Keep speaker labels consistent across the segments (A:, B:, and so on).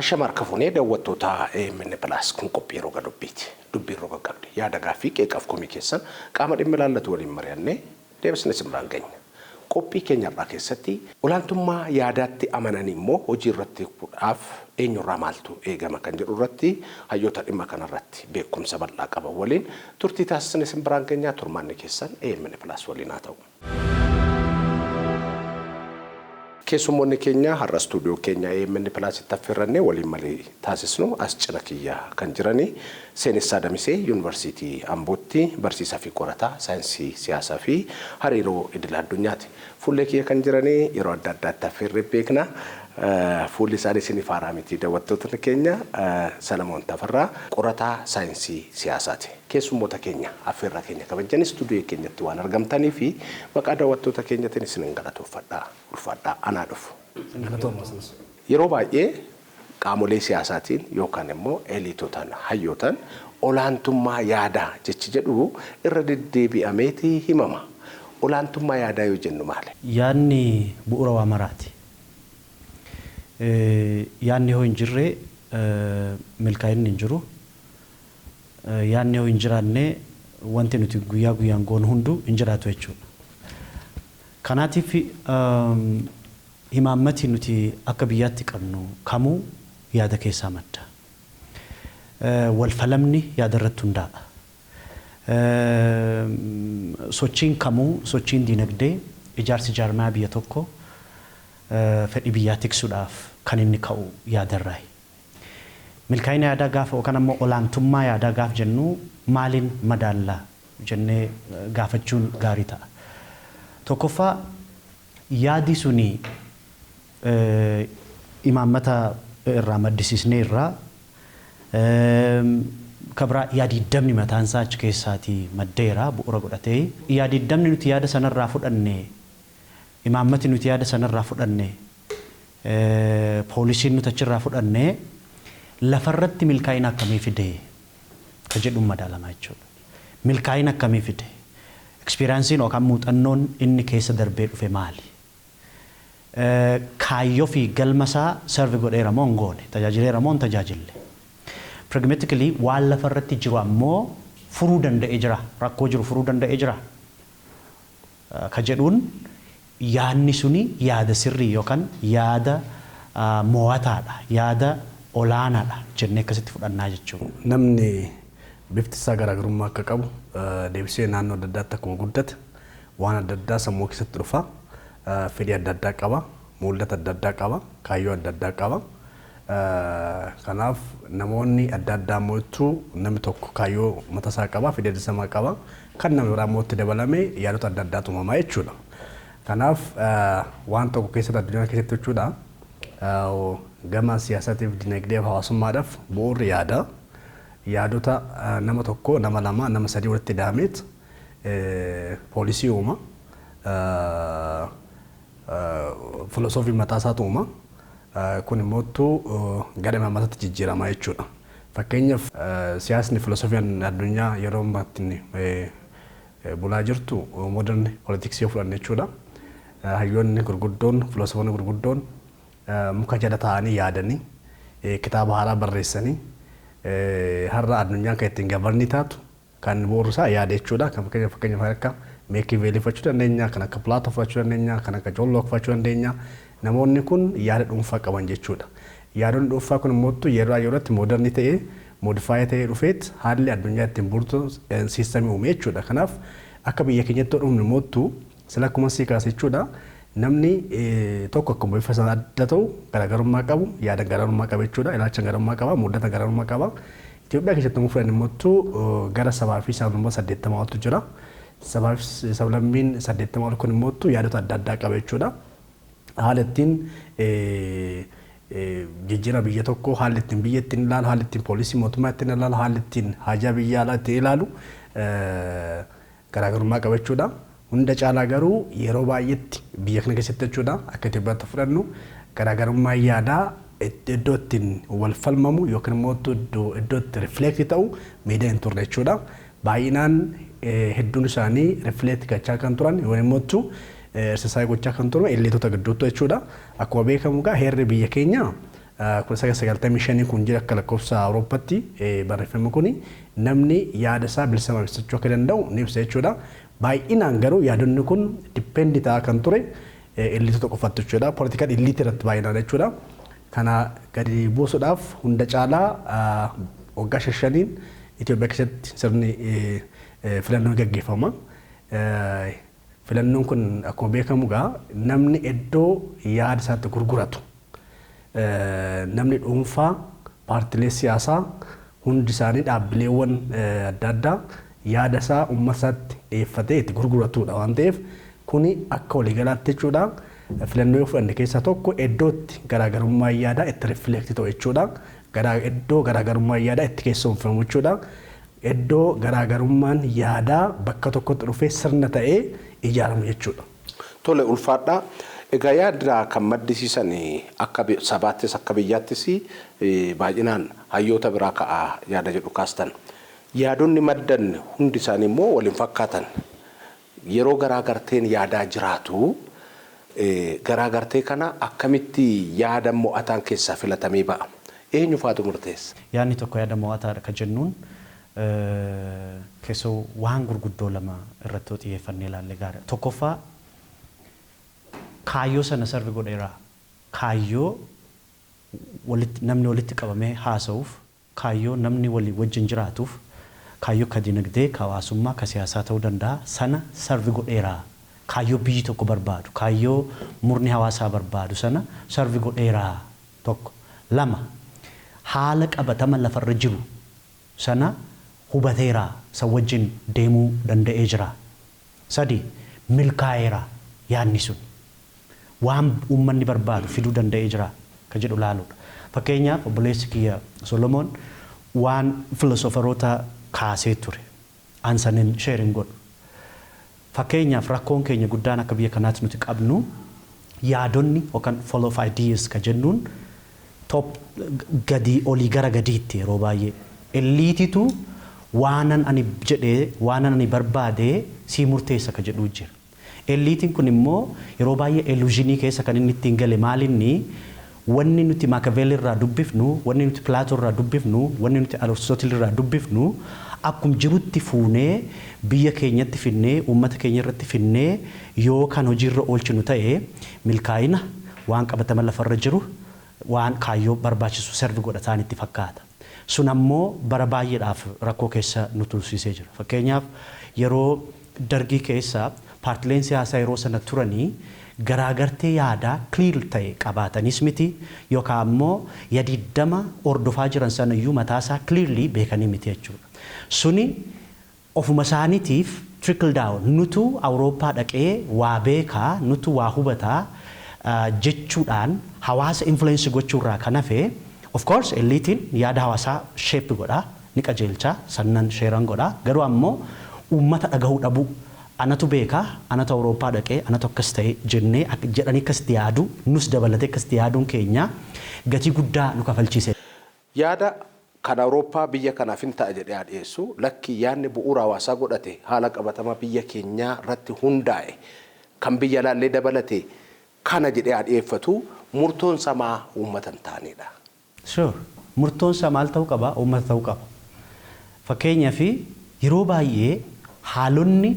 A: Ashamarka fuunee daawwattoota AMN+ kun qophii roga dubbiiti. Dubbiin roga qabdi. Yaada gaaffii qeeqaaf komii keessan qaama dhimma ilaallatu waliin mari'annee deebisnee simraan ganya. Qophii keenya irraa keessatti olaantummaa yaadaatti amananii immoo hojii irratti kudhaaf eenyurraa maaltu eegama kan jedhu irratti hayyoota dhimma kanarratti beekumsa bal'aa qaban waliin turtii taasisnee simraan ganya. Turmaanni keessan AMN+ waliin haa ta'u. Keessummoonni keenya har'a stuudiyoo keenya AMN+ itti affeerrannee waliin marii taasisnu as cina kiyya kan jiranii Seenessaa Damisee Yuunivarsiitii Ambootti barsiisaa fi qorataa saayinsii siyaasaa fi hariiroo idil addunyaati. Fuullee kiyya kan jiranii yeroo adda addaatti affeerree beekna. Fuulli isaanii isiniif haaraa miti daawwattoota keenya Salamoon Tafarraa qorataa saayinsii siyaasaati. Keessummoota keenya affeerraa keenya kabajanii stuudiyoo keenyatti waan argamtanii fi maqaa daawwattoota keenyatiin isin galatoomfadhaa ulfaadhaa anaa dhufu. Yeroo baay'ee qaamolee siyaasaatiin yookaan immoo eliitotaan hayyootaan olaantummaa yaadaa jechi jedhu irra deddeebi'ameeti himama. Olaantummaa yaadaa yoo jennu maali?
B: Yaadni bu'uura waa maraati. Yaadni hoo hin jirre milkaa'inni hin jiru. Yaadni hoo hin jiraanne wanti nuti guyyaa guyyaan goonu hundu hin jiraatu jechuudha. Kanaatiif himaammati nuti akka biyyaatti qabnu kamuu yaada keessaa madda. Walfalamni yaada irratti hundaa'a. Sochiin kamuu sochiin diinagdee ijaarsi jaarmaa biyya tokko fedhii biyyaa tiksuudhaaf kan inni ka'u yaadarraayi. Milkaa'ina yaadaa gaafa yookaan ammoo olaantummaa yaadaa gaaf jennu maaliin madaallaa jennee gaafachuun gaarii ta'a. Tokkoffaa yaadi suni imaammata irraa maddisiisnee irraa kabraa yaadi damni mataan isaa achi keessaatii maddeera bu'uura godhatee yaadi damni nuti yaada sanarraa fudhanne imaammati nuti yaada sanarraa fudhanne poolisiin nuti achirraa fudhanne lafarratti milkaa'ina akkamii fide ka jedhuun madaalamaa jechuudha. Milkaa'ina akkamii fide eksperiyaansiin yookaan muuxannoon inni keessa darbee dhufe maali? Kaayyoo fi galmasaa sarvi godheera moo hin goone tajaajileera moo hin tajaajille? Pragmatically waan lafarratti jiru ammoo furuu danda'ee jira rakkoo jiru furuu danda'ee jira ka jedhuun yaadni suni yaada sirrii yookaan yaada mo'ataadha yaada olaanaadha jennee akkasitti fudhannaa jechuudha.
C: Namni bifti isaa garaagarummaa akka qabu deebisee naannoo adda addaatti akkuma guddate waan adda addaa sammuu keessatti dhufa fedhii adda addaa qaba mul'ata adda addaa qaba kaayyoo adda addaa qaba. Kanaaf namoonni adda addaa moo'atu namni tokko kaayyoo matasaa qaba fedhii adda addaa qaba kan namni biraa moo'atti dabalamee yaadota adda addaatu uumamaa jechuudha. Kanaaf waan tokko keessatti addunyaa keessatti jechuudha gama siyaasaatiif dinagdee fi hawaasummaadhaaf bu'uurri yaada yaadota nama tokko nama lama nama sadii walitti daameet poolisii uuma filosoofii mataa isaatu uuma kun immoo gara imaammatatti jijjiirama jechuudha. Fakkeenyaaf siyaasni filosoofiin addunyaa yeroo ammaatti bulaa jirtu modern politiksii fudhanne jechuudha. Hayyoonni gurguddoon filosoofoonni gurguddoon muka jala taa'anii yaadanii kitaaba haaraa barreessanii har'a addunyaa kan ittiin gabarni taatu kan bu'uurri isaa yaada jechuudha. Kan fakkeenyaaf akka Machiavelli fudhachuu dandeenya kan akka Plato fudhachuu dandeenya kan akka John Locke fudhachuu dandeenya. Namoonni kun yaada dhuunfaa qaban jechuudha. Yaadonni dhuunfaa kun immoo yeroo yerootti moderni ta'ee modifaayi ta'ee dhufeet haalli addunyaa ittiin bultu siistamii uume jechuudha. Kanaaf akka biyya keenyatti dhumni immoo sila akkuma sii kaase jechuudha. Namni tokko akkuma bifa sana adda ta'u garaagarummaa qabu yaada garaagarummaa qaba jechuudha. Ilaalcha garaagarummaa qaba mul'ata garaagarummaa qaba. Itoophiyaa keessatti immoo fudhanne immoo gara sabaa fi sablammaa 80 oltu jira. Sabaa fi sablammiin 80 ol kun immoo yaadota adda addaa qaba jechuudha. Haalli ittiin jijjiira biyya tokko haalli ittiin biyya ittiin ilaalu haalli ittiin poolisii mootummaa ittiin ilaalu haalli ittiin haajaa biyya alaa ittiin ilaalu garaagarummaa qaba jechuudha. Hunda caalaa garuu yeroo baay'eetti biyya kana keessatti jechuudha akka Itoophiyaatti fudhannu garaagarummaa yaadaa iddoo ittiin wal falmamu yookiin immoo iddoo itti rifleektii ta'u miidiyaa hin turre jechuudha. Baay'inaan hedduun isaanii rifleektii gochaa kan turan yookiin immoo Sirriidha gochaa kan turre elleetota gidduutti jechuudha. Akkuma beekamu gaa heerri biyya keenya 1995 kun jira akka lakkoofsa Awurooppaatti barreeffamni kun namni yaada isaa bilisaan ibsachuu akka danda'u ni ibsa jechuudha. Baay'inaan garuu yaadonni kun dipendi ta'a kan ture elitota qofaatti jechuudha. Political elite irratti baay'inaan jechuudha. Kana gadi buusuudhaaf hunda caalaa waggaa 5 Itoophiyaa keessatti sirni filannoon gaggeeffama. Filannoon kun akkuma beekamu namni iddoo yaada isaatti gurguratu. Namni dhuunfaa paartilee siyaasaa hundi isaanii dhaabbileewwan adda addaa yaada isaa uummata isaatti dhiyeeffatee itti gurguratudha waan ta'eef kuni akka waliigalaatti jechuudha. Filannoo yoo fudhanne keessaa tokko iddootti garaagarummaa yaadaa itti rifleekti ta'u jechuudha. Iddoo garaagarummaa yaadaa itti keessummeeffamu jechuudha. Iddoo garaagarummaan yaadaa bakka tokkotti dhufee sirna ta'ee ijaaramu jechuudha.
A: Tole ulfaadhaa. Egaa yaada kan maddisiisan akka sabaattis akka biyyaattis baay'inaan hayyoota biraa ka'aa yaada jedhu kaastan. Yaadonni maddan hundi isaanii immoo waliin fakkaatan. Yeroo garaagarteen yaadaa jiraatu garaagartee kana akkamitti yaada mo'ataan keessaa filatamee ba'a? Eenyu faatu murteessa?
B: Yaadni tokko yaada mo'ataadha kan jennuun keessoo waan gurguddoo lama irratti xiyyeeffannee ilaalle gaariidha. Tokkoffaa kaayyoo sana sarbi godheera. Kaayyoo namni walitti qabamee haasa'uuf, kaayyoo namni walii wajjin jiraatuuf, kaayyoo ka dinagdee, ka hawaasummaa, ka siyaasaa ta'uu danda'a. Sana sarbi godheera. Kaayyoo biyyi tokko barbaadu, kaayyoo murni hawaasaa barbaadu sana sarbi godheera. Tokko. Lama. Haala qabatama lafarra jiru sana hubateera. San wajjin deemuu danda'ee jira. Sadi. Milkaa'eera yaadni sun. Waan uummanni barbaadu fiduu danda'ee jira kan jedhu laaluudha. Fakkeenyaaf obboleessi kiyya Salamoon waan filoosoferoota kaasee ture. Ansaniin sheerin godhu. Fakkeenyaaf rakkoon keenya guddaan akka biyya kanaatti nuti qabnu yaadonni yookaan flow of ideas kan jennuun top gadi olii gara gadiitti yeroo baay'ee. Elliititu waanan ani jedhee waanan ani barbaadee sii murteessa kan jedhu jira. Elliitiin kun immoo yeroo baay'ee illusionii keessa kan inni ittiin gale maalinni wanni nuti Machiavelli irraa dubbifnu, wanni nuti Plato irraa dubbifnu, wanni nuti Aristotle irraa dubbifnu akkum jirutti fuunee biyya keenyatti finnee uummata keenya irratti finnee yoo kan hojiirra oolchinu ta'ee milkaa'ina waan qabatama lafarra jiru waan kaayyoo barbaachisu servi godhataan itti fakkaata. Sun ammoo bara baay'eedhaaf rakkoo keessa nu tursiisee jira. Fakkeenyaaf yeroo dargii keessa paartileen siyaasaa yeroo sana turanii garaagartee yaadaa clear ta'e qabaatanis miti yookaan ammoo yadiddama ordofaa jiran sana iyyuu mataasaa clearly beekanii miti jechuudha. Suni ofuma isaaniitiif trickle down nutu Awurooppaa dhaqee waa beekaa nutu waa hubataa jechuudhaan hawaasa influence gochuurraa kan hafe of course elliitiin yaada hawaasaa shape godhaa ni qajeelchaa sannan sheeran godhaa garuu ammoo uummata dhagahuu dhabuu anatu beekaa anatu Awurooppaa dhaqee anatu akkas ta'e jennee jedhanii akkasitti yaadu nus dabalatee akkasitti yaaduun keenya gatii guddaa nu kafalchiise.
A: Yaada kan Awurooppaa biyya kanaaf hin ta'a jedhee dhiyeessu lakki yaadni bu'uura hawaasaa godhate haala qabatama biyya keenyaa irratti hundaa'e kan biyya laallee dabalate kana jedhee dhiyeeffatu murtoon samaa uummata hin taanedha.
B: Sure. Murtoon samaa maal ta'uu qaba? Uummata ta'uu qaba. Fakkeenyaaf yeroo baay'ee haalonni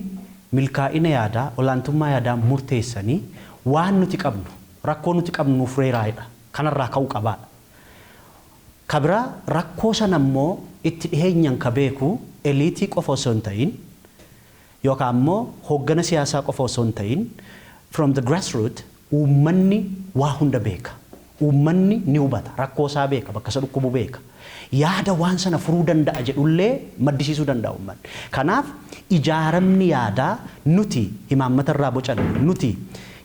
B: milkaa'ina yaadaa olaantummaa yaadaa murteessanii waan nuti qabnu rakkoo nuti qabnu fureeraadha kanarraa ka'uu qabaadha. Kabira rakkoo sana immoo itti dhiheenyaan ka beeku eliitii qofa osoo hin ta'in yookaan immoo hoggana siyaasaa qofa osoo hin ta'in from the grassroots uummanni waa hunda beeka. Uummanni ni hubata rakkoo isaa beeka bakka isa dhukkubu beeka. Yaada waan sana furuu danda'a jedhullee maddisiisuu danda'a uummanni. Kanaaf ijaaramni yaadaa nuti imaammata irraa bocannu nuti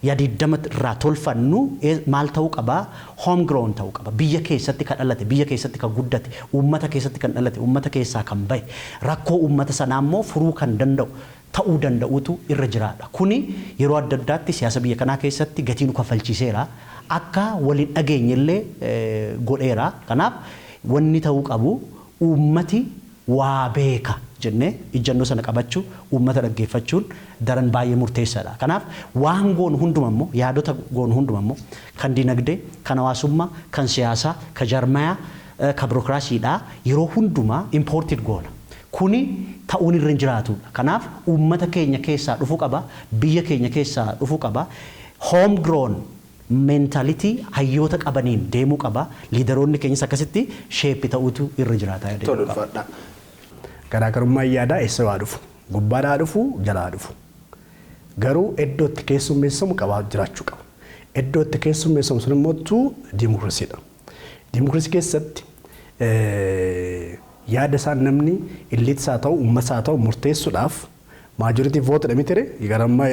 B: yadiddama irraa tolfannu maal ta'uu qaba? Home grown ta'uu qaba. Biyya keessatti kan dhalate, biyya keessatti kan guddate, uummata keessatti kan dhalate, uummata keessaa kan bahe, rakkoo uummata sanaa immoo furuu kan danda'u ta'uu danda'utu irra jiraadha. Kuni yeroo adda addaatti siyaasa biyya kanaa keessatti gatii nu kafalchiiseera. Akka waliin dhageenyellee godheera. Kanaaf wanni ta'uu qabu uummati waa beeka jennee ijjannoo sana qabachuu uummata dhaggeeffachuun daran baay'ee murteessaadha. Kanaaf waan goonu hundumammoo yaadota goonu hundumammoo kan dinagdee, kan hawaasummaa, kan siyaasaa, kan jarmayaa, kan birookiraasiidhaa yeroo hundumaa imported goona. Kuni ta'uun irra hin jiraatudha. Kanaaf uummata keenya keessaa dhufuu qaba, biyya keenya keessaa dhufuu qaba. Home grown mentality hayyoota qabaniin deemuu qaba. Liidaroonni keenyas akkasitti sheeppi ta'uutu irra jiraata.
C: Garaagarummaa yaadaa eessa waa dhufu? Gubbaadhaa dhufu, jalaa dhufu. Garuu iddoo itti keessummeessamu jiraachuu qaba. Iddoo itti keessummeessamu sun immoo diimokiraasiidha. Diimokiraasii keessatti yaada isaan namni illiitsaa ta'u, uummataa ta'u murteessuudhaaf maajoritii vootidha mitire. Garammaa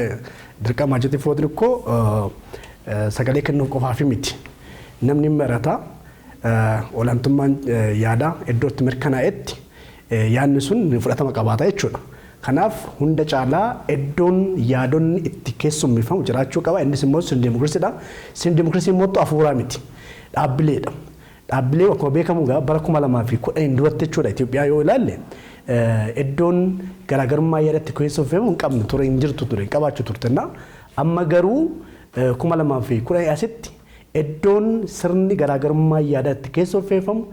C: dirqama maajoritii vootidha koo sagalee kennuuf qofaaf miti. Namni marataa olaantummaan yaadaa iddoo itti mirkanaa'etti yaadni sun fudhatama qabaata jechuudha. Kanaaf hunda caalaa iddoon yaadonni itti keessummeeffamu jiraachuu qaba. Innis immoo sin diimokiraasiidha. Sin diimokiraasii immoo afuuraa miti. Dhaabbileedha. Dhaabbilee akkuma beekamu bara 2010 duratti jechuudha Itoophiyaa yoo ilaalle iddoon garaagarummaa yaadatti keessummeeffamu hin qabne ture, hin jirtu ture, hin qabaachuu turtenna. Amma garuu 2010 asitti iddoon sirni garaagarummaa yaadatti keessummeeffamu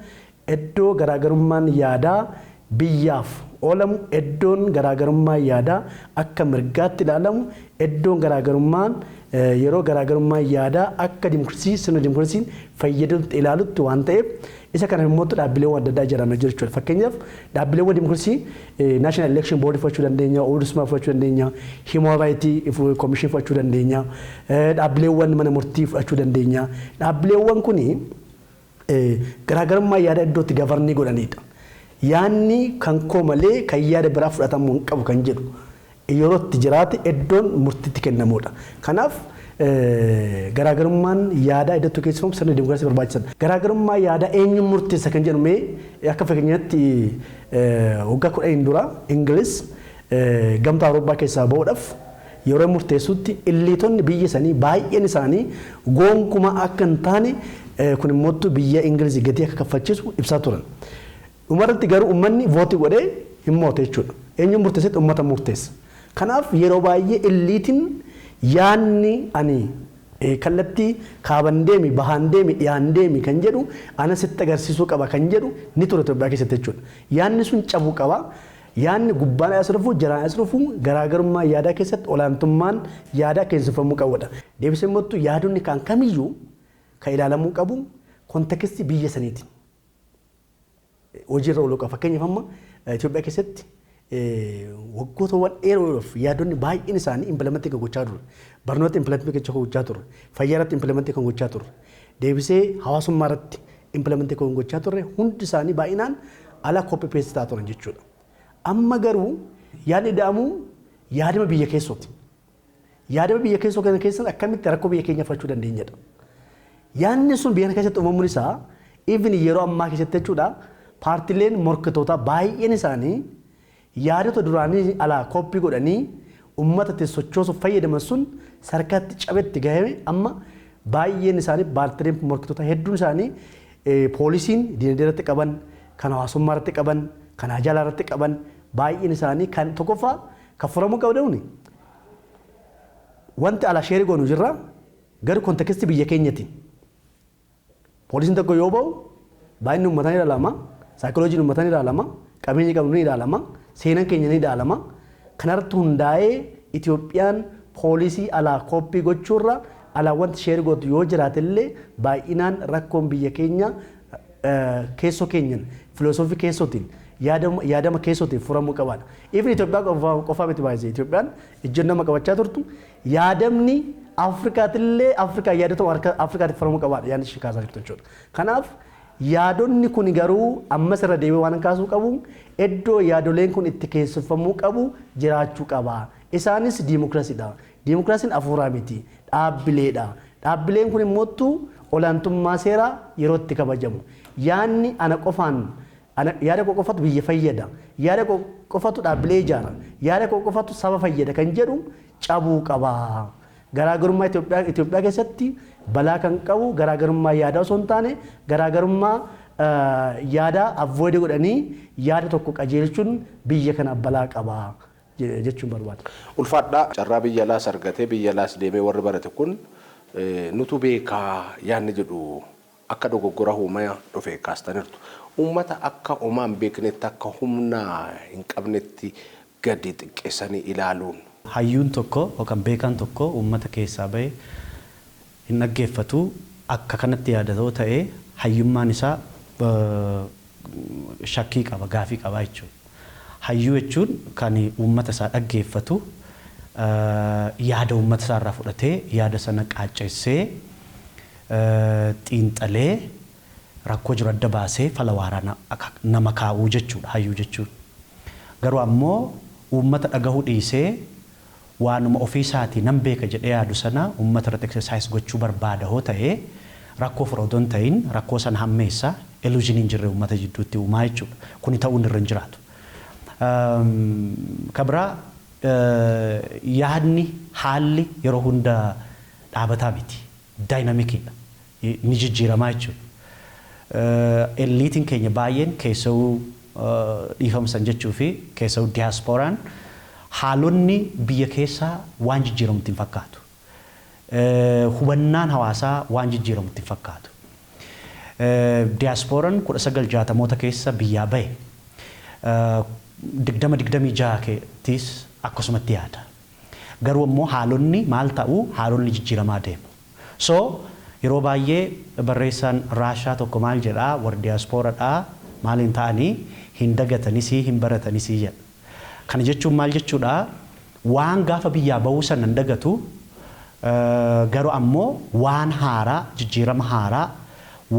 C: iddoo garaagarummaan yaadaa biyyaaf oolamu, iddoon garaagarummaa yaadaa akka mirgaatti ilaalamu, iddoon garaagarummaan yeroo garaagarummaa yaadaa akka diimokiraasii sirna diimokiraasiin fayyadamutti ilaalutti waan ta'eef isa kana immoo dhaabbileewwan adda addaa ijaaramee jiru jechuudha. Fakkeenyaaf dhaabbileewwan diimokiraasii National Election Board fudhachuu dandeenya, Ombudsman fudhachuu dandeenya, Human Rights Commission fudhachuu dandeenya, dhaabbileewwan mana murtii fudhachuu dandeenya. Dhaabbileewwan kuni garaagarummaa yaadaa iddootti gavarnii godhanidha. Yaanni kan koo malee kan yaada biraa fudhatamuu hin qabu kan jedhu yeroo itti jiraate iddoon murtiitti kennamudha. Kanaaf garaagarummaan yaadaa iddootti keessumamu sirna diimokiraasii barbaachisaadha. Garaagarummaa yaadaa eenyuun murteessa kan jedhu mee akka fakkeenyaatti waggaa 10 dura Ingiliz gamtaa Awurooppaa keessaa ba'uudhaaf yeroo murteessutti illiitonni biyya isaanii baay'een isaanii gonkumaa akka hin taane kun immoo biyya Ingiliz gatii akka kaffalchiisu ibsaa turan. Dhumarratti garuu uummanni vootii godhee hin moote jechuudha. Eenyuun murteessetti uummata murteessa. Kanaaf yeroo baay'ee illiitiin yaanni ani kallattii kaaban deemi, bahaan deemi, dhiyaan deemi kan jedhu ana sitti agarsiisuu qaba kan jedhu ni ture Itoophiyaa keessatti jechuudha. Yaanni sun cabuu qaba. Yaanni gubbaan as dhufu, jaraan as dhufu garaagarummaa yaadaa keessatti olaantummaan yaadaa keessummeeffamuu qabudha. Deebisee immoo yaadonni kan kamiyyuu kan ilaalamuu qabu kontekstii biyya saniiti. Hojiirra ooluu qaba. Fakkeenyaaf amma Itoophiyaa keessatti waggootawwan dheeroof yaadonni baay'een isaanii implementii kan gochaa ture. Barnoota implementii kan gochaa ture. Fayyaa irratti implementii kan gochaa ture. Deebisee hawaasummaa irratti implementii kan gochaa ture. Hundi isaanii baay'inaan ala copy paste ta'aa turan jechuudha. Amma garuu yaadni da'amuu yaadama biyya keessooti. Yaadama biyya keessoo kana keessatti akkamitti rakkoo biyya keenya furachuu dandeenyadha. Yaadni sun biyya keessatti uumamuun isaa even yeroo ammaa keessatti jechuudha. Paartileen morkatoota baay'een isaanii yaadota duraanii alaa koppii godhanii uummata sochoosuuf fayyadaman sun sarkatti cabetti gahame amma baay'een isaanii paartileen morkatoota hedduun isaanii poolisiin dinagdee irratti qaban, kan hawaasummaa irratti qaban, kan ajaalaa irratti qaban baay'een isaanii kan tokkoffaa kan furamuu qabda'uuni. Wanti alaa sheerii goonu jirra garuu kontekstii biyya keenyati. Poolisiin tokko yoo ba'u baay'inni uummataa ni ilaalama. Saayikolojiin uummataa ni ilaalama, qabeenyi qabnu ni ilaalama, seenaan keenya ni ilaalama. Kanarratti hundaa'ee Itoophiyaan poolisii alaa koppii gochuurra alaa wanti sheerii gootu yoo jiraate illee baay'inaan rakkoon biyya keenya keessoo keenyan filosoofii keessootiin yaadama keessootiin furamuu qabaadha. Even Itoophiyaa qofaa miti baay'isee Itoophiyaan ejjennoo qabachaa turtu yaadamni Afrikaatillee Afrikaa yaadota Afrikaatti furamuu qabaadha yaadni ishee kaasaa jirtu jechuudha. Kanaaf yaadonni kun garuu ammas irra deebi'ee waan kaasuu qabu iddoo yaadoleen kun itti keessummeeffamuu qabu jiraachuu qaba. Isaanis diimokiraasiidha. Diimokiraasiin afuuraa miti, dhaabbileedha. Dhaabbileen kun immoo olaantummaa seeraa yeroo itti kabajamu. Yaanni ana qofaan yaada qofatu biyya fayyada. Yaada qofatu dhaabbilee ijaara. Yaada qofatu saba fayyada kan jedhu cabuu qaba. Garaagarummaa Itoophiyaa keessatti balaa kan qabu garaagarummaa yaadaa osoo hin taane garaagarummaa
D: yaada avoid godhanii yaada tokko qajeelchuun biyya kana balaa qabaa jechuun barbaada.
A: Ulfaadhaa carraa biyya laas argatee biyya laas deemee warri barate kun nutu beekaa yaanni jedhu akka dogoggora uumaa dhufe kaastaniirtu. Ummata akka uumaan beeknetti akka humna hin qabnetti gadi xiqqeessanii ilaaluun.
B: Hayyuun tokko yookaan beekaan tokko uummata keessaa bahee hin dhaggeeffatu akka kanatti yaadatoo ta'ee hayyummaan isaa shakkii qaba gaafii qaba jechuudha. Hayyuu jechuun kan uummata isaa dhaggeeffatu yaada uummata isaa irraa fudhatee yaada sana qaacceessee xiinxalee rakkoo jiru adda baasee fala waaraa nama kaa'uu jechuudha hayyuu jechuun. Garuu ammoo uummata dhagahuu dhiisee waanuma ofii isaatii nan beeka jedhee yaadu sana uummata irratti exercise gochuu barbaada hoo ta'ee rakkoo fura odoo hin ta'in rakkoo sana hammeessa illusion hin jirre uummata jidduutti uumaa jechuudha. Kuni ta'uun irra hin jiraatu. Kabira yaadni haalli yeroo hunda dhaabataa miti. Daayinaamikiidha. Ni jijjiiramaa jechuudha. Eliitiin keenya baay'een keessawuu dhiifamsan jechuu fi keessawuu diiyaasporaan haalonni biyya keessaa waan jijjiiramutti hin fakkaatu. Hubannaan hawaasaa waan jijjiiramutti hin fakkaatu. Diiyaasporaan 1960moota keessa biyyaa bahe 2026 keettis akkasumatti yaada. Garuu ammoo haalonni maal ta'uu haalonni jijjiiramaa deemu. So yeroo baay'ee barreessaan Raashaa tokko maal jedhaa warra diiyaaspooraadhaa maaliin ta'anii hin dagatanisii hin baratanisii jedha. Kana jechuun maal jechuudha waan gaafa biyyaa bahuu sana hin dagatu garuu ammoo waan haaraa jijjiirama haaraa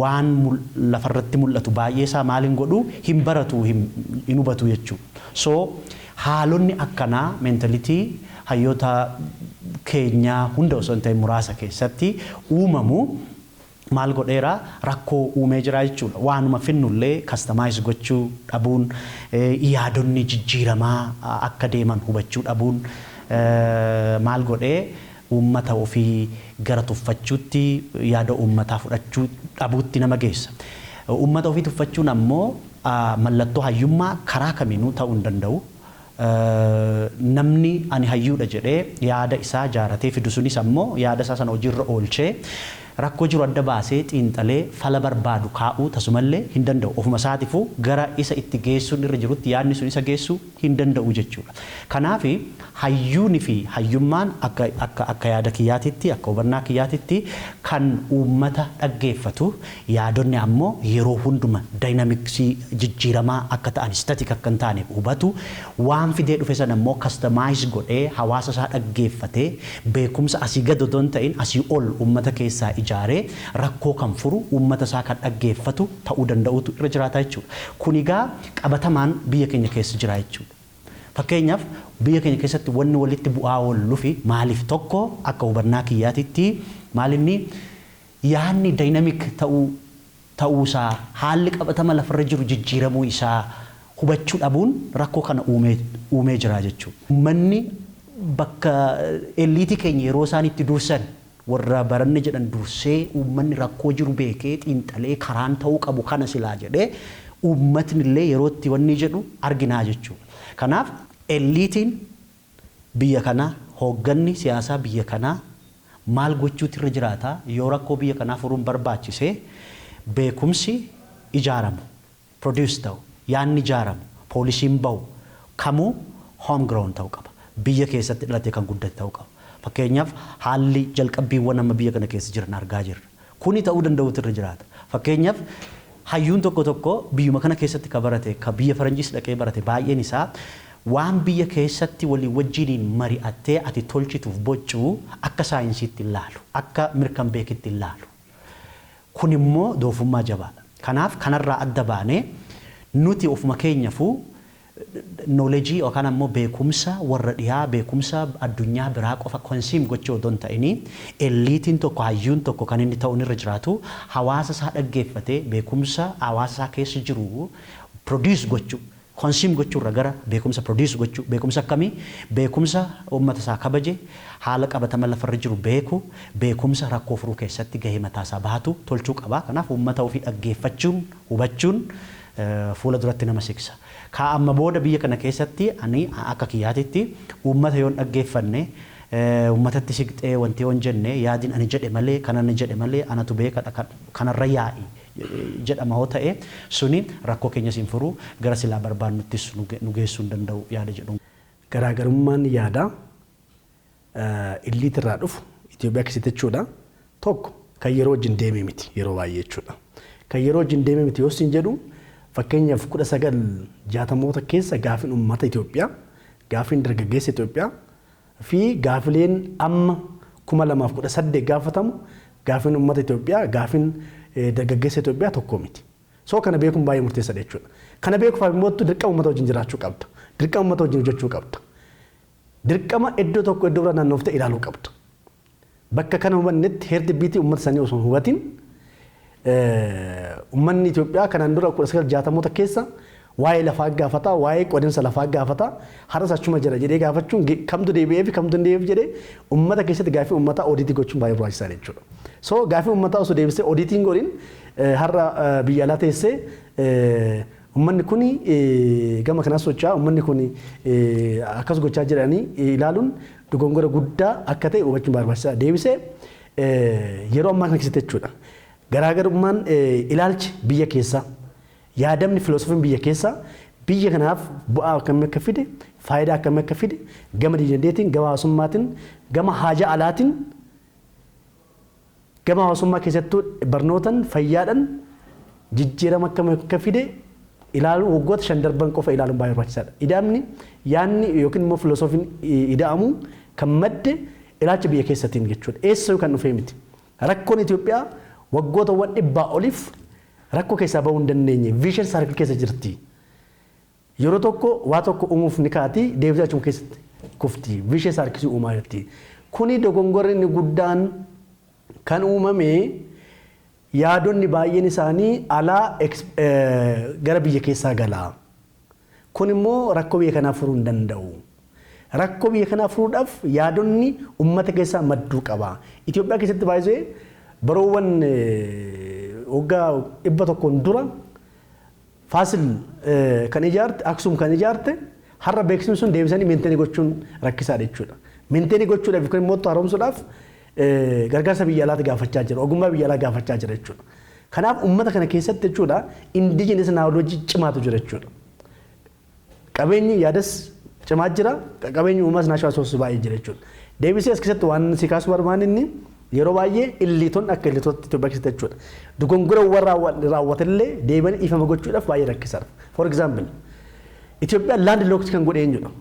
B: waan lafarratti mul'atu baay'ee isaa maaliin godhu hin baratu hin hubatu jechuudha. So haalonni akkanaa meentalitii hayyoota keenyaa hunda osoo hin ta'in muraasa keessatti uumamu maal godheera rakkoo uumee jira jechuudha. Waanuma finnullee customize gochuu dhabuun yaadonni jijjiiramaa akka deeman hubachuu dhabuun maal godhee uummata ofii gara tuffachuutti yaada uummataa fudhachuu dhabuutti nama geessa. Uummata ofii tuffachuun ammoo mallattoo hayyummaa karaa kamiinuu ta'uu hin danda'u. Namni ani hayyuudha jedhee yaada isaa jaaratee fidu sunis ammoo yaada isaa sana hojiirra oolchee rakkoo jiru adda baasee xiinxalee fala barbaadu kaa'uu tasumallee hin danda'u. Ofuma isaatiifuu gara isa itti geessuun irra jirutti yaadni sun isa geessuu hin danda'u jechuudha. Kanaaf hayyuunii fi hayyummaan akka yaada kiyyaatitti akka hubannaa kiyyaatitti kan uummata dhaggeeffatu yaadonni ammoo yeroo hunduma daayinaamiksii jijjiiramaa akka ta'an static akka hin taane hubatu waan fidee dhufe sana ammoo customize godhee hawaasa isaa dhaggeeffatee beekumsa asii gad otoo hin ta'in asii ol uummata keessaa ijaaree rakkoo kan furu uummata isaa kan dhaggeeffatu ta'uu danda'utu irra jiraata jechuudha. Kun egaa qabatamaan biyya keenya keessa jira jechuudha. Fakkeenyaaf biyya keenya keessatti wanni walitti bu'aa ooluu fi maaliif tokko akka hubannaa kiyyaatitti maalinni yaadni daayinaamik ta'uusaa haalli qabatama lafarra jiru jijjiiramuu isaa hubachuu dhabuun rakkoo kana uumee jira jechuudha. Uummanni bakka eliitii keenya yeroo isaan itti dursan warra baranne jedhan dursee uummanni rakkoo jiru beekee xiinxalee karaan ta'uu qabu kana silaa jedhee uummatni illee yeroo itti wanni jedhu arginaa jechuudha. Kanaaf eliitiin biyya kanaa hoogganni siyaasaa biyya kanaa maal gochuutu irra jiraata yoo rakkoo biyya kanaa furuun barbaachise beekumsi ijaaramu produce ta'u yaadni ijaaramu poolisiin bahu kamuu home grown ta'uu qaba. Biyya keessatti dhalatee kan guddate ta'uu qaba. Fakkeenyaaf haalli jalqabbiiwwan amma biyya kana keessa jiran argaa jirra. Kuni ta'uu danda'utu irra jiraata. Fakkeenyaaf hayyuun tokko biyyuma kana keessatti ka barate ka biyya faranjiis dhaqee barate baay'een isaa waan biyya keessatti walii wajjiniin mari'attee ati tolchituuf boccuu akka saayinsiitti ilaalu akka mirkan beekitti ilaalu. Kun immoo doofummaa jabaadha. Kanaaf kanarraa adda baanee nuti ofuma keenyafuu knowledge yookaan ammoo beekumsa warra dhiyaa beekumsa addunyaa biraa qofa consume gochuu odoo hin ta'in eliitiin tokko hayyuun tokko kan inni ta'uun irra jiraatu hawaasa isaa dhaggeeffatee beekumsa hawaasa isaa keessa jiru produce gochuu konsiim gochuurra gara beekumsa produce gochuu beekumsa akkamii beekumsa uummata isaa kabaje haala qabatama lafarra jiru beeku beekumsa rakkoo furuu keessatti gahee mataa isaa bahatu tolchuu qaba. Kanaaf uummata ofii dhaggeeffachuun hubachuun fuula duratti nama siksa. Kaa amma booda biyya kana keessatti ani akka kiyyaatitti uummata yoon dhaggeeffanne uummatatti siqxee wanti yoon jenne yaadiin ani jedhe malee kan ani jedhe malee anatu beekadha kanarra yaa'i jedhama hoo ta'e suni rakkoo keenyas hin furu gara silaa barbaannuttis nu geessuu hin danda'u yaada jedhu.
D: Garaagarummaan yaadaa illiit irraa dhufu Itoophiyaa keessatti jechuudha. Tokko kan yeroo wajjin deemee miti yeroo baay'ee jechuudha. Kan yeroo wajjin deemee miti yoo sin jedhu fakkeenyaaf 1960moota keessa gaafiin uummata Itoophiyaa gaafiin dargaggeessa Itoophiyaa fi gaafileen amma 2018 gaafatamu gaafiin uummata Itoophiyaa gaafiin dargaggeessa Itoophiyaa tokko miti. So kana beekuun baay'ee murteessaadha jechuudha. Kana beekuuf immoo dirqama uummata wajjin jiraachuu qabda. Dirqama uummata wajjin hojjechuu qabda. Dirqama iddoo tokko iddoo biraa naannooftee ilaaluu qabda. Bakka kana hubannetti heerri biitii uummata sanii osoo hin hubatin uummanni Itoophiyaa kanaan dura 1960moota keessa waa'ee lafaa gaafata, waa'ee qoodinsa lafaa gaafata, haras achuma jira jedhee gaafachuun kamtu deebi'ee fi kamtu hin deebi'eef jedhee uummata keessatti gaafii uummataa oodiitii gochuun baay'ee barbaachisaadha jechuudha. So gaafii uummataa osoo deebisee oodiitiin godhin har'a biyya alaa teessee uummanni kun gama kanaas socho'aa uummanni kun akkas gochaa jiranii ilaaluun dogongora guddaa akka ta'e hubachuun barbaachisaadha. Deebisee yeroo ammaa kana keessatti jechuudha. Garaagarummaan ilaalchi biyya keessaa yaadamni filoosofiin biyya keessaa biyya kanaaf bu'aa akkamii akka fide faayidaa akkamii akka fide gama dinagdeetiin gama hawaasummaatiin gama haajaa alaatiin gama hawaasummaa keessattuu barnootaan fayyaadhaan jijjiirama akkamii akka fide ilaaluun waggoota 5 darban qofa ilaaluun baay'ee barbaachisaadha. Idaamni yaadni yookiin immoo filoosofiin ida'amu kan madde ilaalcha biyya keessaatiin jechuudha. Eessoo kan dhufee miti. Rakkoon Itoophiyaa waggoota 100 oliif rakkoo keessaa bahuu hin dandeenye viishin saarkil keessa jirti. Yeroo tokko waa tokko uumuuf ni kaati deebisee achuma keessatti kufti viishin saarkisii uumaa jirti. Kuni dogongorri guddaan kan uumame yaadonni baay'een isaanii alaa gara biyya keessaa galaa. Kun immoo rakkoo biyya kanaa furuu hin danda'u. Rakkoo biyya kanaa furuudhaaf yaadonni uummata keessaa madduu qaba. Itoophiyaa keessatti baay'ee baroowwan waggaa 100 dura Faasil kan ijaarte Aksum kan ijaarte har'a beeksisni sun deebisanii meenteenii gochuun rakkisaadha jechuudha. Meenteenii gochuudhaaf yookiin immoo haaromsuudhaaf gargaarsa biyya alaatti gaafachaa jira. Ogummaa biyya alaa gaafachaa jira jechuudha. Kanaaf uummata kana keessatti jechuudha indigenous knowledge cimaatu jira jechuudha. Qabeenyi yaadas cimaa jira. Qabeenyi uumaas national resources baay'ee jira jechuudha. Deebisee as keessatti waan si kaasuu barbaanne yeroo baay'ee illiitoon akka illiitootti Itoophiyaa keessatti jechuudha. Dogongora warra raawwatallee deebiin ifama gochuudhaaf baay'ee rakkisaadha. For example, Itoophiyaa land locked kan godhe eenyudha?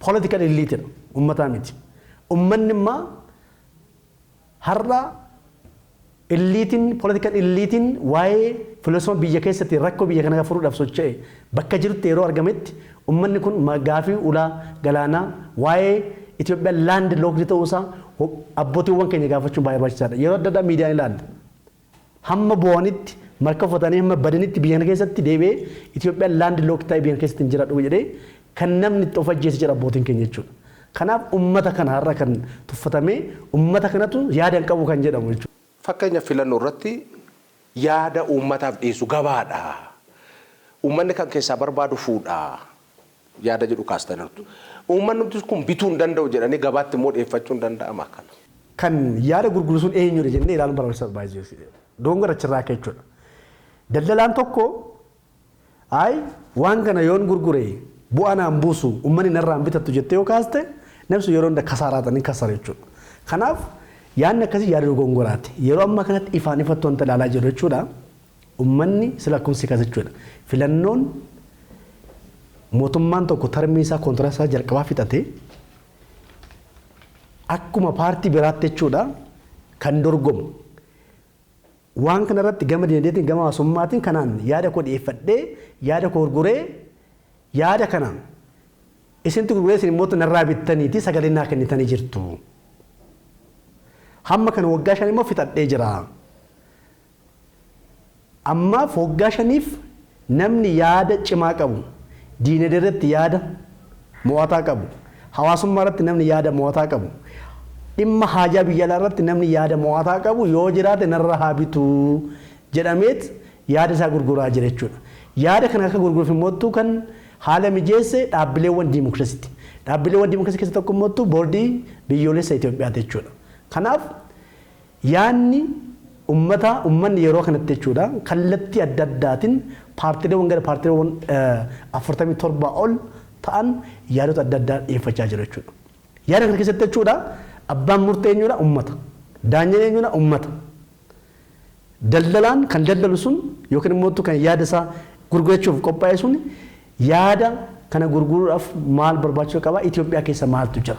D: Political elite uummataa miti. Uummanni immoo har'a elliitiin political elliitiin waa'ee filosoofii biyya keessatti rakkoo biyya kana furuudhaaf socho'e bakka jirutti yeroo argametti uummanni kun gaafii ulaa galaanaa waa'ee Itoophiyaa land locked ta'uusaa abbootiiwwan keenya gaafachuun baay'ee barbaachisaadha. Yeroo adda addaa miidiyaan ilaalla. Hamma bu'anitti marka uffatanii hamma badanitti biyya kana keessatti deebi'ee Itoophiyaan land locked ta'e biyya keessatti hin jiraadhu jedhee kan namni itti of ajjeese jira abbootiin keenya jechuudha. Kanaaf uummata kana har'a kan tuffatamee uummata kanatu yaada hin qabu kan jedhamu jechuudha.
A: Fakkeenya filannoo irratti yaada uummataaf dhiyeessu gabaadha. Uummanni kan keessaa barbaadu fuudha. Yaada jedhu kaastaniirtu. Uummanni kun bituu hin danda'u jedhanii gabaatti immoo dhiyeeffachuu hin danda'ama kana.
D: Kan yaada gurguru sun eenyudha jennee ilaaluun barbaachisaa baay'ee. Dogongora achirraa akka jechuudha. Daldalaan tokko waan kana yoon gurgure bu'aa naan buusu uummanni narraa bitattu jettee yoo kaaste namni yeroo hunda kasaaraatanii kasara jechuudha. Kanaaf yaadni akkasii yaada dogongoraati. Yeroo ammaa kanatti ifaan ifatti wanta ilaalaa jiru jechuudha. Uummanni sila kumsi kas jechuudha. Filannoon mootummaan tokko tarmii isaa kontiraasii jalqabaa fixate akkuma paartii biraatti jechuudha kan dorgomu. Waan kana irratti gama dinagdeetiin gama hawaasummaatiin kanaan yaada koo dhiyeeffadhee yaada koo gurguree yaada kanaan isintu gurguree isin immoo narraa bittaniiti sagalee naa kennitanii jirtu. Hamma kana waggaa 5 immoo fixadhee jira. Ammaaf waggaa 5f namni yaada cimaa qabu diinagdee irratti yaada mo'ataa qabu. Hawaasummaa irratti namni yaada mo'ataa qabu. Dhimma haajaa biyya alaa irratti namni yaada mo'ataa qabu yoo jiraate narra haa bitu jedhameet yaada isaa gurguraa jira jechuudha. Yaada kana akka gurguruuf immoo kan haala mijeesse dhaabbileewwan diimokiraasiiti. Dhaabbileewwan diimokiraasii keessa tokko immoo boordii biyyoolessa Itoophiyaati jechuudha. Kanaaf yaadni uummanni yeroo kanatti jechuudha kallattii adda addaatiin paartiileewwan gara paartiileewwan 47 ol ta'an yaadota adda addaa dhiyeeffachaa jiru jechuudha. Yaada kana keessatti jechuudha abbaan murtee eenyudha uummata. Daanyaan eenyudha uummata. Daldalaan kan daldalu sun yookiin immoo kan yaada isaa gurgurachuuf qophaa'e sun yaada kana gurguruudhaaf maal barbaachisa qaba? Itoophiyaa keessa maaltu jira?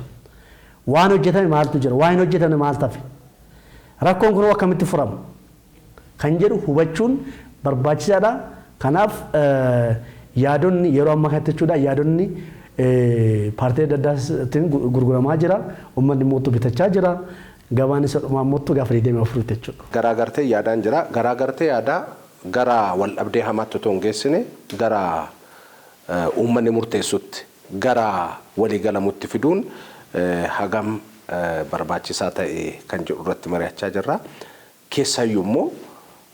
D: Waan hojjetame maaltu jira? Waan hin hojjetamne maal tafe? Rakkoon kun akkamitti furama? Kan jedhu hubachuun barbaachisaadha. Kanaaf yaadonni yeroo ammaa kanatti jechuudha yaadonni paartiilee adda addaatiin gurguramaa jira. Uummanni immoo bitachaa jira. Gabaan isa dhumaa immoo gaafa 24 jechuudha.
A: Garaagartee yaadaan jira. Garaagartee yaadaa gara wal dhabdee hamaatti otoo hin geessine gara uummanni murteessutti gara waliigalamutti fiduun hagam barbaachisaa ta'e kan jedhu irratti mari'achaa jirra. Keessaayyuu immoo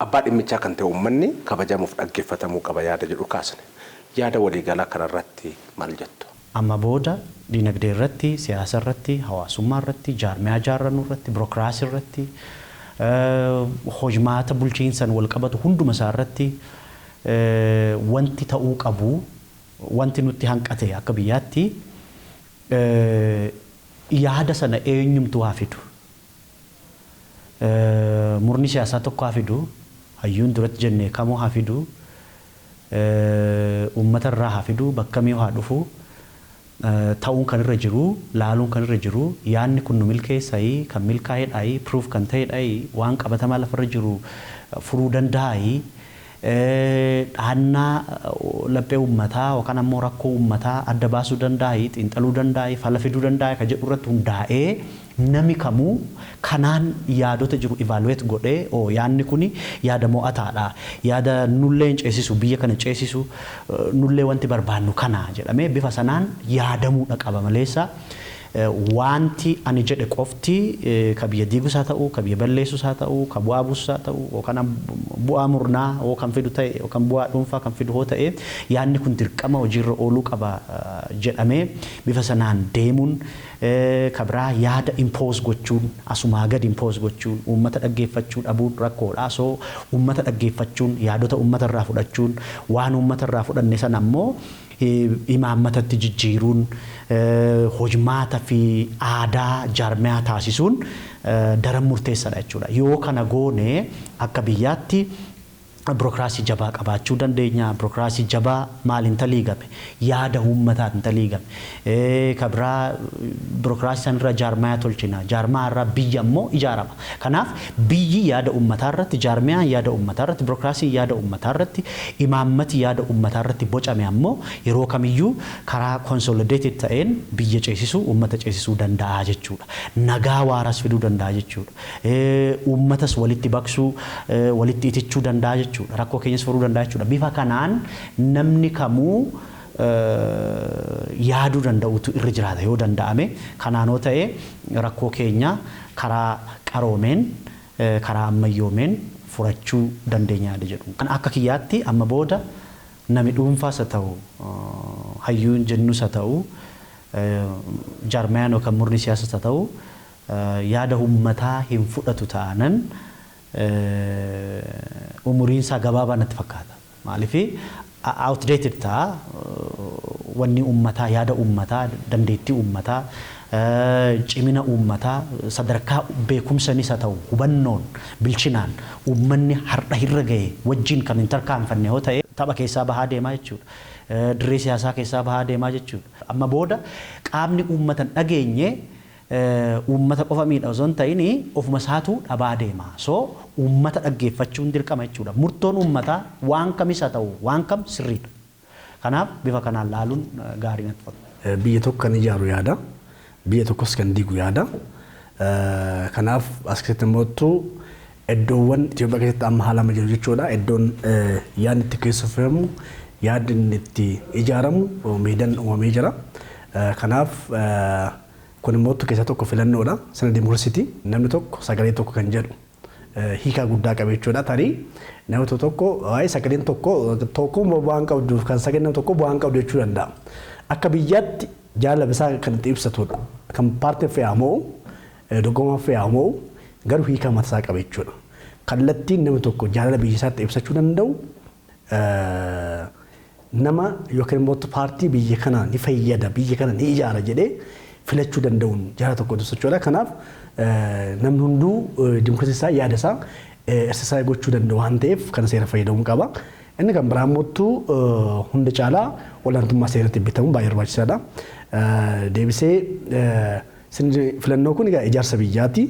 A: abbaa dhimmichaa kan ta'e uummanni kabajamuuf dhaggeeffatamuu qaba yaada jedhu kaasne. Yaada waliigalaa kanarratti maal jettu?
B: Amma booda dinagdee irratti, siyaasa irratti, hawaasummaa irratti, jaarmiyaa ijaarrannuu irratti, birookiraasii irratti, hojmaata bulchiinsan wal qabatu hunduma isaa irratti wanti ta'uu qabu, wanti nutti hanqate akka biyyaatti yaada sana eenyumtu haa fidu. Murni siyaasaa tokko haa fidu, hayyuun duratti jennee kamuu haa fidu, uummata irraa haa fidu, bakka mi'oo haa dhufu. Ta'uun kan irra jiru, laaluun kan irra jiru, yaadni kun nu milkeessa'ii, kan milkaa'edhaa'ii, proof kan ta'edhaa'ii, waan qabatamaa lafarra jiru furuu danda'a'ii, dhaannaa laphee uummataa yookaan ammoo rakkoo uummataa adda baasuu danda'a'ii, xiinxaluu danda'a'ii, fala fiduu danda'a'ii kan jedhu irratti hundaa'ee namni kamuu kanaan yaadota jiru evaluate godhee yaadni kuni yaada mo'ataadha. Yaada nullee hin ceesisu, biyya kana ceesisu, nullee wanti barbaannu kana jedhamee bifa sanaan yaadamuudha qaba maleessa. Wanti ani jedhe qofti ka biyya diigus haa ta'u, ka biyya balleessus haa ta'u, ka bu'aa buusus haa ta'u, yookaan bu'aa murnaa yookaan fidu ta'e yookaan bu'aa dhuunfaa kan fidu hoo ta'e yaadni kun dirqama hojiirra ooluu qaba jedhamee bifa sanaan deemuun ka biraa yaada impose gochuun asumaa gad impose gochuun uummata dhaggeeffachuu dhabuun rakkoodha. So uummata dhaggeeffachuun yaadota uummata irraa fudhachuun waan uummata irraa fudhanne sana ammoo imaammatatti jijjiiruun hojmaata fi aadaa jaarmiyaa taasisuun daran murteessaadha jechuudha. Yoo kana goone akka biyyaatti birookiraasii jabaa qabaachuu dandeenya. Birookiraasii jabaa maaliin taliigame? Yaada uummataatiin taliigame. Ka biraa birookiraasii sanirra jaarmiyaa tolchina. Jaarmiyaa irraa biyya ammoo ijaarama. Kanaaf biyyi yaada uummataa irratti, jaarmiyaan yaada uummataa irratti, birookiraasiin yaada uummataa irratti, imaammati yaada uummataa irratti bocame ammoo yeroo kamiyyuu karaa consolidated ta'een biyya ceesisuu, uummata ceesisuu danda'a jechuudha. Nagaa waaraas fiduu danda'a jechuudha. Uummatas walitti baqsuu, walitti itichuu danda'a jechuudha. Rakkoo keenyas furuu danda'a jechuudha. Bifa kanaan namni kamuu yaaduu danda'utu irra jiraata yoo danda'ame. Kanaanoo ta'e rakkoo keenya karaa qaroomeen, karaa ammayyoomeen furachuu dandeenya yaada jedhu. Kan akka kiyyaatti amma booda nami dhuunfaas haa ta'u, hayyuun jennus haa ta'u, jaarmiyaan yookaan murni siyaasas haa ta'u, yaada uummataa hin fudhatu ta'anan umuriin isaa gabaabaa natti fakkaata. Maaliif outdated ta'a wanni uummataa, yaada uummataa, dandeettii uummataa, cimina uummataa, sadarkaa beekumsanis haa ta'u, hubannoon, bilchinaan uummanni har'a irra ga'e wajjin kan hin tarkaanfanne yoo ta'e tapha keessaa bahaa deemaa jechuudha. Dirree siyaasaa keessaa bahaa deemaa jechuudha. Amma booda qaamni uummatan dhageenye uummata qofa miidha osoo hin ta'in ofuma isaatu dhabaa deema. So uummata dhaggeeffachuun dirqama jechuudha. Murtoon uummataa waan kamis haa ta'u waan kam sirriidha. Kanaaf bifa kanaan laaluun gaarii natti fakkaata.
C: Biyya tokko kan ijaaru yaada, biyya tokkos kan diigu yaada. Kanaaf as keessatti immoo iddoowwan Itoophiyaa keessatti amma haala jiru jechuudha. Iddoon yaadni itti keessaffamu yaadni inni itti ijaaramu miidhaan uumamee jira. Kanaaf kun immoo keessa tokko filannoodha. Sirna dimookiraasiitii namni tokko sagalee tokko kan jedhu hiikaa guddaa qaba jechuudha. Tarii namni tokko sagaleen tokko bu'aan qabdu kan sagaleen tokko bu'aan qabdu jechuu danda'a. Akka biyyaatti jaalala isaa kan itti ibsatudha. Kan paartiin fe'amoo dorgomaa fe'amoo garuu hiikaa mataa qaba jechuudha. Kallattiin namni tokko jaalala biyya isaatti ibsachuu danda'u nama yookiin immoo paartii biyya kana ni fayyada biyya kana ni ijaara jedhee filachuu danda'uun jaalala tokko ibsachuudha. Kanaaf namni hunduu dimookiraasii isaa yaada isaa exercise gochuu danda'u waan ta'eef kan seera fayyadamuu qaba. Inni kan biraa immoo hunda caalaa olaantummaa seeratti bitamu baay'ee barbaachisaadha. Deebisee filannoo kun ijaarsa biyyaati.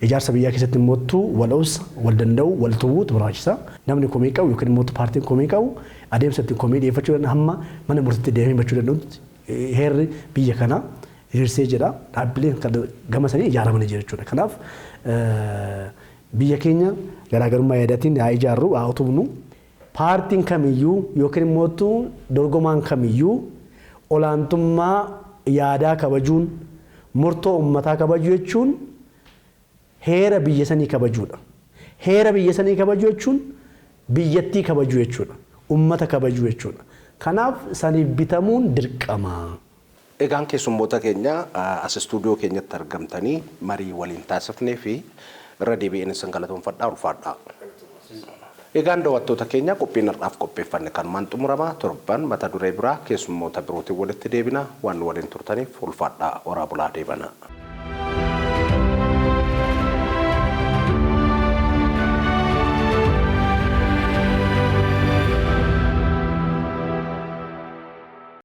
C: Ijaarsa biyyaa keessatti immoo wal'aansa wal danda'u wal tubuutu barbaachisa. Namni komii qabu yookiin immoo paartiin komii qabu adeemsa ittiin komii dhiyeeffachuu danda'u hamma mana murtiitti deemee himachuu danda'utti heerri biyya kanaa hirsee jedha. Dhaabbileen gama sanii ijaaramanii jiru jechuudha. Kanaaf biyya keenya garaagarummaa yaadaatiin haa ijaarru haa utubnu. Paartiin kamiyyuu yookiin immoo dorgomaan kamiyyuu olaantummaa yaadaa kabajuun murtoo ummataa kabajuu jechuun heera biyya sanii kabajuudha. Heera biyya sanii kabajuu jechuun biyyattii kabajuu jechuudha. Ummata kabajuu jechuudha. Kanaaf saniif bitamuun dirqama.
A: Egaan keessummoota keenya as istuudiyoo keenyatti argamtanii marii waliin taasifnee fi irra deebi'een isin galatoomfadhaa ulfaadhaa. Egaan daawwattoota keenya qophiin har'aaf qopheeffanne kanumaan xumurama. Torban mata duree biraa keessummoota birootiin walitti deebina waan waliin turtaniif ulfaadhaa. Oraa bulaa deebana.